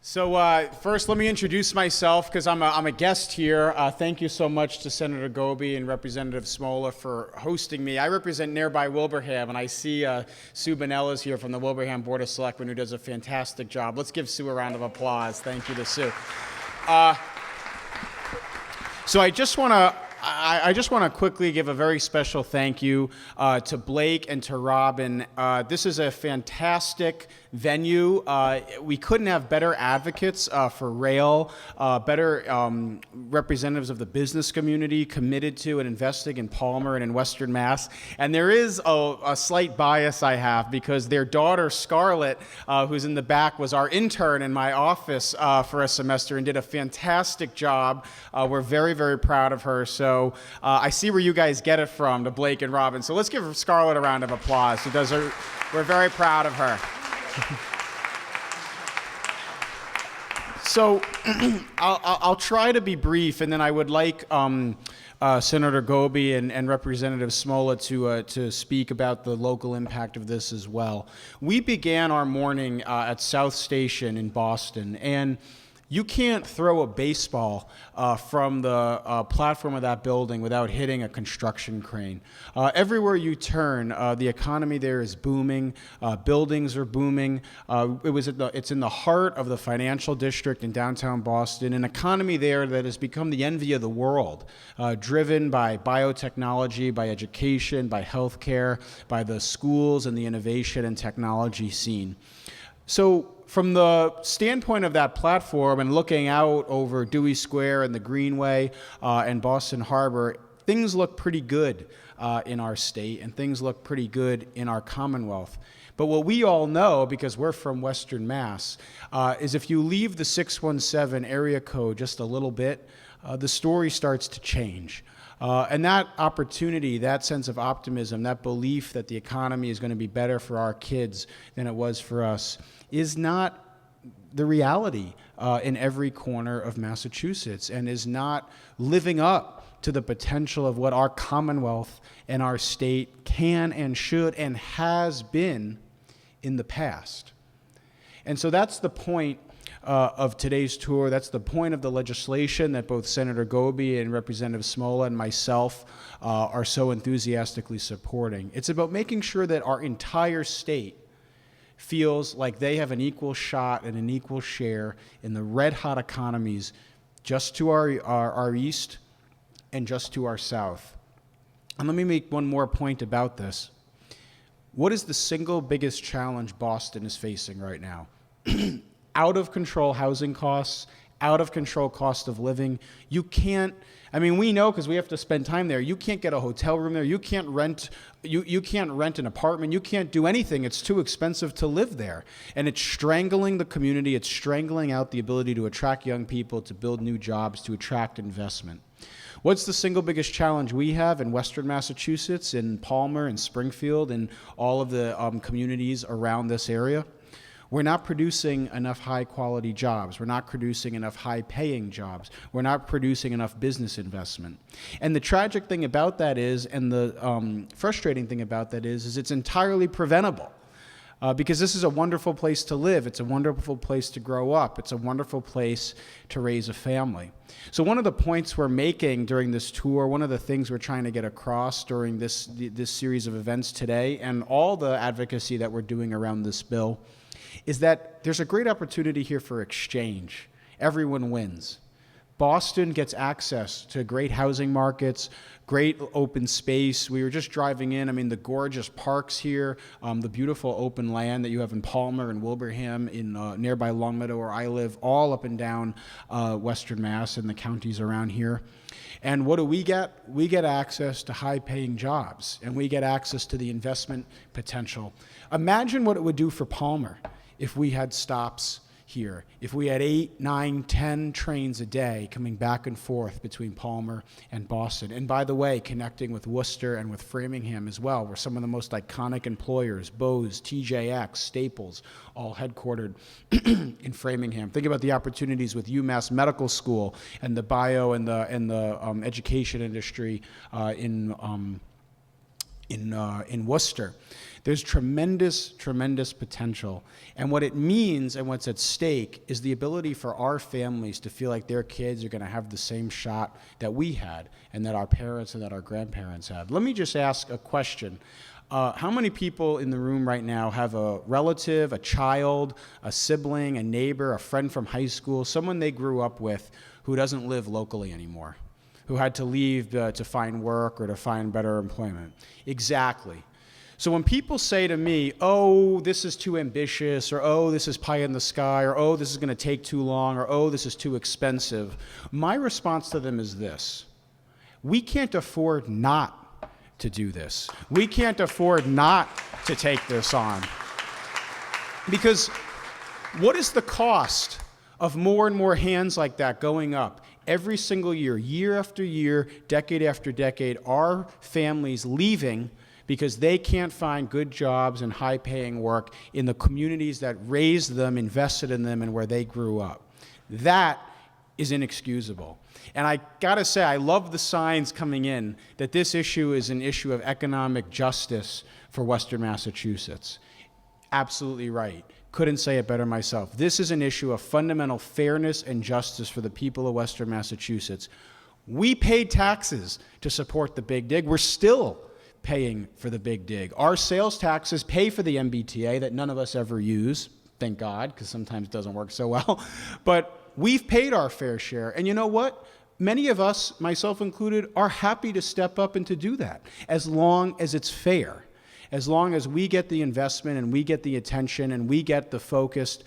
So first, let me introduce myself because I'm a guest here. Thank you so much to Senator Goby and Representative Smola for hosting me. I represent nearby Wilbraham, and I see Sue Bonnella's here from the Wilbraham Board of Selectmen, who does a fantastic job. Let's give Sue a round of applause. Thank you to Sue. So I just want to quickly give a very special thank you to Blake and to Robin. This is a fantastic venue. We couldn't have better advocates for rail, better representatives of the business community committed to and investing in Palmer and in Western Mass. And there is a slight bias I have because their daughter, Scarlett, who's in the back, was our intern in my office for a semester and did a fantastic job. We're very, very proud of her. So I see where you guys get it from, to Blake and Robin. So let's give Scarlett a round of applause. We're very proud of her. So I'll try to be brief, and then I would like Senator Goby and Representative Smola to speak about the local impact of this as well. We began our morning at South Station in Boston, and you can't throw a baseball from the platform of that building without hitting a construction crane. Everywhere you turn, the economy there is booming. Buildings are booming. It's in the heart of the financial district in downtown Boston, an economy there that has become the envy of the world, driven by biotechnology, by education, by healthcare, by the schools and the innovation and technology scene. So from the standpoint of that platform and looking out over Dewey Square and the Greenway and Boston Harbor, things look pretty good in our state and things look pretty good in our Commonwealth. But what we all know, because we're from Western Mass, is if you leave the 617 area code just a little bit, the story starts to change. And that opportunity, that sense of optimism, that belief that the economy is going to be better for our kids than it was for us is not the reality in every corner of Massachusetts and is not living up to the potential of what our Commonwealth and our state can and should and has been in the past. And so that's the point of today's tour. That's the point of the legislation that both Senator Goby and Representative Smola and myself are so enthusiastically supporting. It's about making sure that our entire state feels like they have an equal shot and an equal share in the red-hot economies just to our east and just to our south. And let me make one more point about this. What is the single biggest challenge Boston is facing right now? Out of control housing costs, out of control cost of living. You can't, we know because we have to spend time there. You can't get a hotel room there. You can't rent an apartment. You can't do anything. It's too expensive to live there. And it's strangling the community. It's strangling out the ability to attract young people, to build new jobs, to attract investment. What's the single biggest challenge we have in Western Massachusetts, in Palmer and Springfield, and all of the communities around this area? We're not producing enough high-quality jobs. We're not producing enough high-paying jobs. We're not producing enough business investment. And the tragic thing about that is, and the frustrating thing about that is it's entirely preventable. Because this is a wonderful place to live. It's a wonderful place to grow up. It's a wonderful place to raise a family. So one of the points we're making during this tour, one of the things we're trying to get across during this series of events today, and all the advocacy that we're doing around this bill, is that there's a great opportunity here for exchange. Everyone wins. Boston gets access to great housing markets, great open space. We were just driving in, the gorgeous parks here, the beautiful open land that you have in Palmer and Wilbraham, in nearby Longmeadow where I live, all up and down Western Mass and the counties around here. And what do we get? We get access to high-paying jobs, and we get access to the investment potential. Imagine what it would do for Palmer if we had stops here, if we had 8, 9, 10 trains a day coming back and forth between Palmer and Boston. And by the way, connecting with Worcester and with Framingham as well, where some of the most iconic employers, Bose, TJX, Staples, all headquartered in Framingham. Think about the opportunities with UMass Medical School and the bio and the education industry in in Worcester. There's tremendous, tremendous potential. And what it means and what's at stake is the ability for our families to feel like their kids are going to have the same shot that we had and that our parents and that our grandparents had. Let me just ask a question. How many people in the room right now have a relative, a child, a sibling, a neighbor, a friend from high school, someone they grew up with who doesn't live locally anymore, who had to leave to find work or to find better employment? Exactly. So when people say to me, oh, this is too ambitious, or oh, this is pie in the sky, or oh, this is going to take too long, or oh, this is too expensive, my response to them is this: we can't afford not to do this. We can't afford not to take this on. Because what is the cost of more and more hands like that going up? Every single year, year after year, decade after decade, our families leaving because they can't find good jobs and high-paying work in the communities that raised them, invested in them, and where they grew up. That is inexcusable. And I gotta say, I love the signs coming in that this issue is an issue of economic justice for Western Massachusetts. Absolutely right. Couldn't say it better myself. This is an issue of fundamental fairness and justice for the people of Western Massachusetts. We paid taxes to support the Big Dig. We're still paying for the Big Dig. Our sales taxes pay for the MBTA that none of us ever use, thank God, because sometimes it doesn't work so well. But we've paid our fair share. And you know what? Many of us, myself included, are happy to step up and to do that, as long as it's fair. As long as we get the investment and we get the attention and we get the focused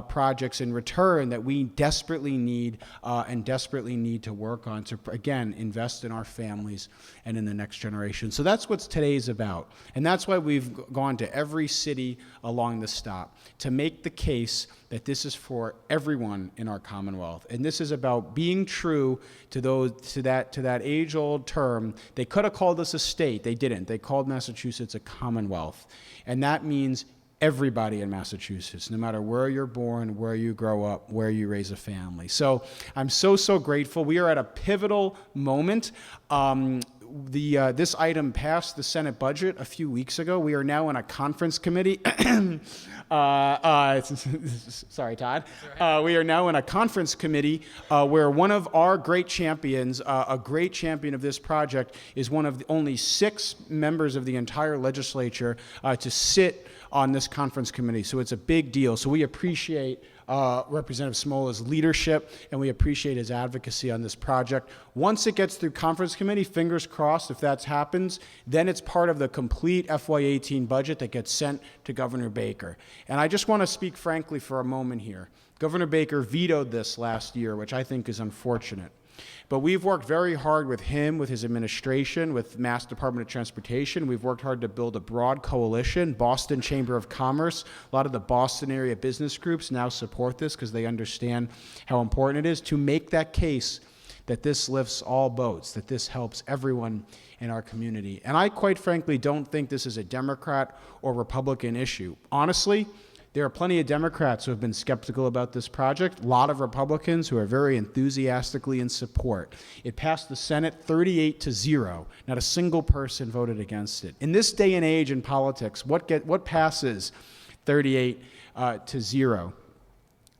projects in return that we desperately need to work on to, again, invest in our families and in the next generation. So that's what today's about. And that's why we've gone to every city along the stop to make the case that this is for everyone in our Commonwealth. And this is about being true to that age-old term. They could have called us a state. They didn't. They called Massachusetts a Commonwealth. And that means everybody in Massachusetts, no matter where you're born, where you grow up, where you raise a family. So I'm so grateful. We are at a pivotal moment. This item passed the Senate budget a few weeks ago. We are now in a conference committee. Sorry, Todd. We are now in a conference committee where one of our great champions, a great champion of this project, is one of the only 6 members of the entire legislature to sit on this conference committee. So it's a big deal. So we appreciate Representative Smola's leadership, and we appreciate his advocacy on this project. Once it gets through conference committee, fingers crossed, if that happens, then it's part of the complete FY18 budget that gets sent to Governor Baker. And I just want to speak frankly for a moment here. Governor Baker vetoed this last year, which I think is unfortunate. But we've worked very hard with him, with his administration, with Mass Department of Transportation. We've worked hard to build a broad coalition. Boston Chamber of Commerce, a lot of the Boston area business groups now support this because they understand how important it is to make that case that this lifts all boats, that this helps everyone in our community. And I quite frankly don't think this is a Democrat or Republican issue. Honestly, there are plenty of Democrats who have been skeptical about this project, a lot of Republicans who are very enthusiastically in support. It passed the Senate 38-0. Not a single person voted against it. In this day and age in politics, what passes 38-0?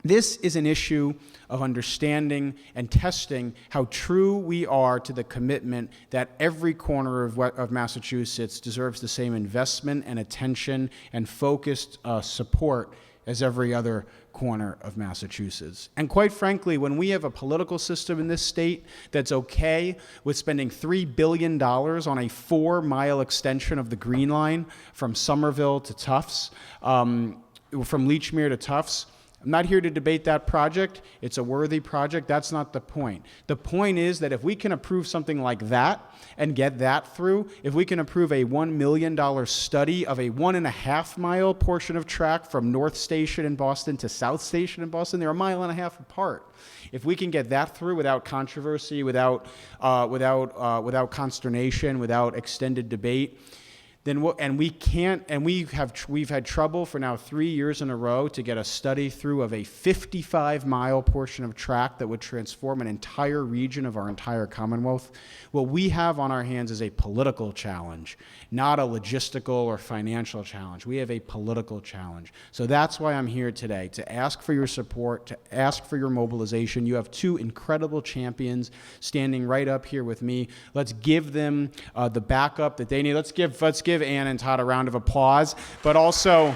This is an issue of understanding and testing how true we are to the commitment that every corner of Massachusetts deserves the same investment and attention and focused support as every other corner of Massachusetts. And quite frankly, when we have a political system in this state that's okay with spending $3 billion on a 4-mile extension of the Green Line from Somerville to Tufts, from Leechmere to Tufts, I'm not here to debate that project. It's a worthy project. That's not the point. The point is that if we can approve something like that and get that through, if we can approve a $1 million study of a 1.5-mile portion of track from North Station in Boston to South Station in Boston, they're 1.5 miles apart. If we can get that through without controversy, without consternation, without extended debate, then we've had trouble for now 3 years in a row to get a study through of a 55-mile portion of track that would transform an entire region of our entire Commonwealth. What we have on our hands is a political challenge, not a logistical or financial challenge. We have a political challenge. So that's why I'm here today, to ask for your support, to ask for your mobilization. You have two incredible champions standing right up here with me. Let's give them the backup that they need. Let's give Ann and Todd a round of applause, but also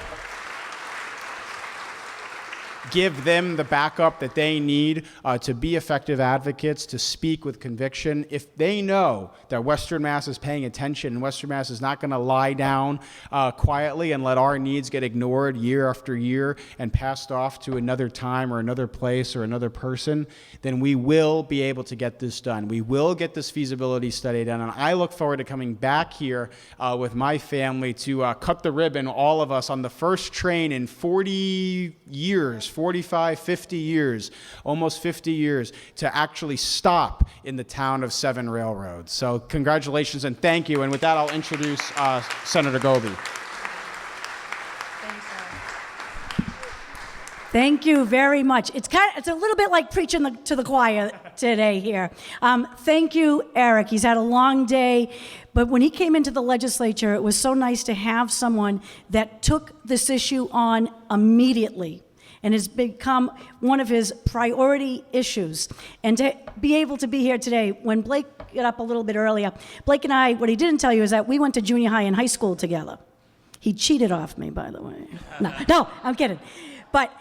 give them the backup that they need to be effective advocates, to speak with conviction. If they know that Western Mass is paying attention and Western Mass is not going to lie down quietly and let our needs get ignored year after year and passed off to another time or another place or another person, then we will be able to get this done. We will get this feasibility study done, and I look forward to coming back here with my family to cut the ribbon, all of us, on the first train in 40 years, 45, 50 years, almost 50 years, to actually stop in the town of Seven Railroads. So congratulations and thank you. And with that, I'll introduce Senator Goby. Thank you very much. It's a little bit like preaching to the choir today here. Thank you, Eric. He's had a long day, but when he came into the legislature, it was so nice to have someone that took this issue on immediately and has become one of his priority issues. And to be able to be here today, when Blake got up a little bit earlier, Blake and I, what he didn't tell you is that we went to junior high and high school together. He cheated off me, by the way. No, I'm kidding. But,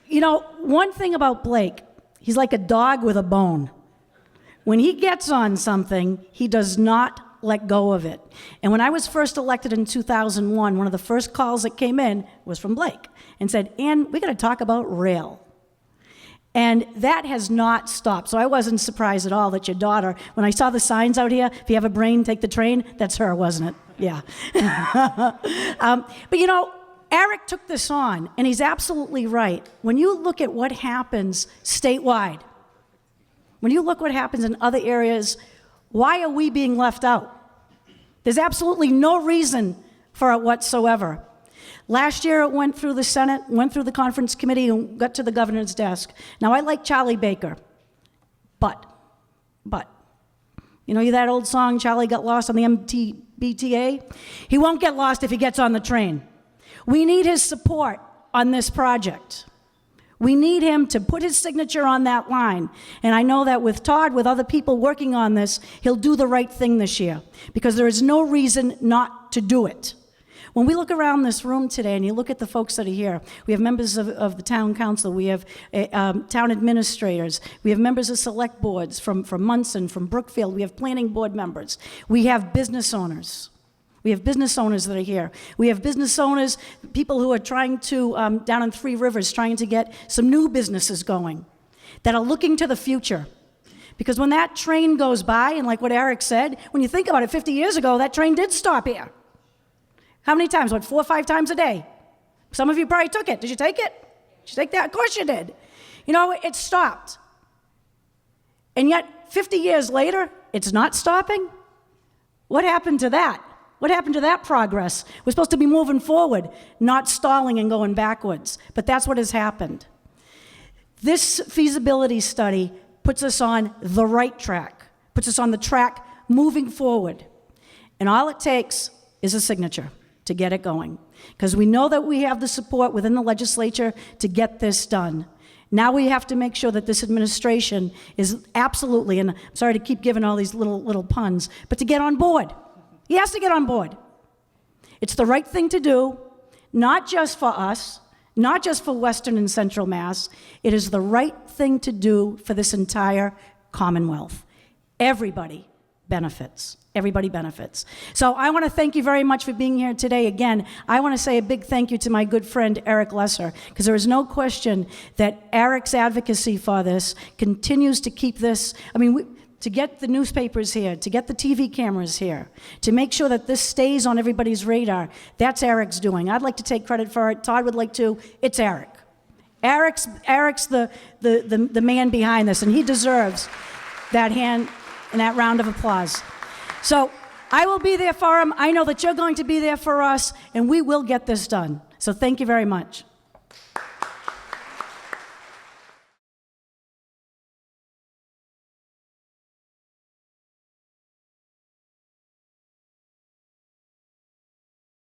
you know, one thing about Blake, he's like a dog with a bone. When he gets on something, he does not let go of it. And when I was first elected in 2001, one of the first calls that came in was from Blake and said, Ann, we got to talk about rail. And that has not stopped. So I wasn't surprised at all that your daughter, when I saw the signs out here, if you have a brain, take the train, that's her, wasn't it? Yeah. But you know, Eric took this on, and he's absolutely right. When you look at what happens statewide, when you look what happens in other areas, why are we being left out? There's absolutely no reason for it whatsoever. Last year it went through the Senate, went through the conference committee, and got to the governor's desk. Now I like Charlie Baker, but, you know that old song, Charlie got lost on the MTBTA? He won't get lost if he gets on the train. We need his support on this project. We need him to put his signature on that line. And I know that with Todd, with other people working on this, he'll do the right thing this year, because there is no reason not to do it. When we look around this room today and you look at the folks that are here, we have members of the town council, we have town administrators, we have members of select boards from Munson, from Brookfield, we have planning board members, we have business owners. We have business owners that are here. We have business owners, people who are trying to, down in Three Rivers, trying to get some new businesses going that are looking to the future. Because when that train goes by, and like what Eric said, when you think about it, 50 years ago, that train did stop here. How many times? 4 or 5 times a day? Some of you probably took it. Did you take it? Did you take that? Of course you did. You know, it stopped. And yet, 50 years later, it's not stopping? What happened to that? What happened to that progress? We're supposed to be moving forward, not stalling and going backwards. But that's what has happened. This feasibility study puts us on the right track, puts us on the track moving forward. And all it takes is a signature to get it going. Because we know that we have the support within the legislature to get this done. Now we have to make sure that this administration is absolutely, and I'm sorry to keep giving all these little puns, but to get on board. He has to get on board. It's the right thing to do, not just for us, not just for Western and Central Mass. It is the right thing to do for this entire Commonwealth. Everybody benefits. Everybody benefits. So I want to thank you very much for being here today. Again, I want to say a big thank you to my good friend Eric Lesser, because there is no question that Eric's advocacy for this continues to keep this, to get the newspapers here, to get the TV cameras here, to make sure that this stays on everybody's radar, that's Eric's doing. I'd like to take credit for it. Todd would like to. It's Eric. Eric's the man behind this, and he deserves that hand and that round of applause. So I will be there for him. I know that you're going to be there for us, and we will get this done. So thank you very much.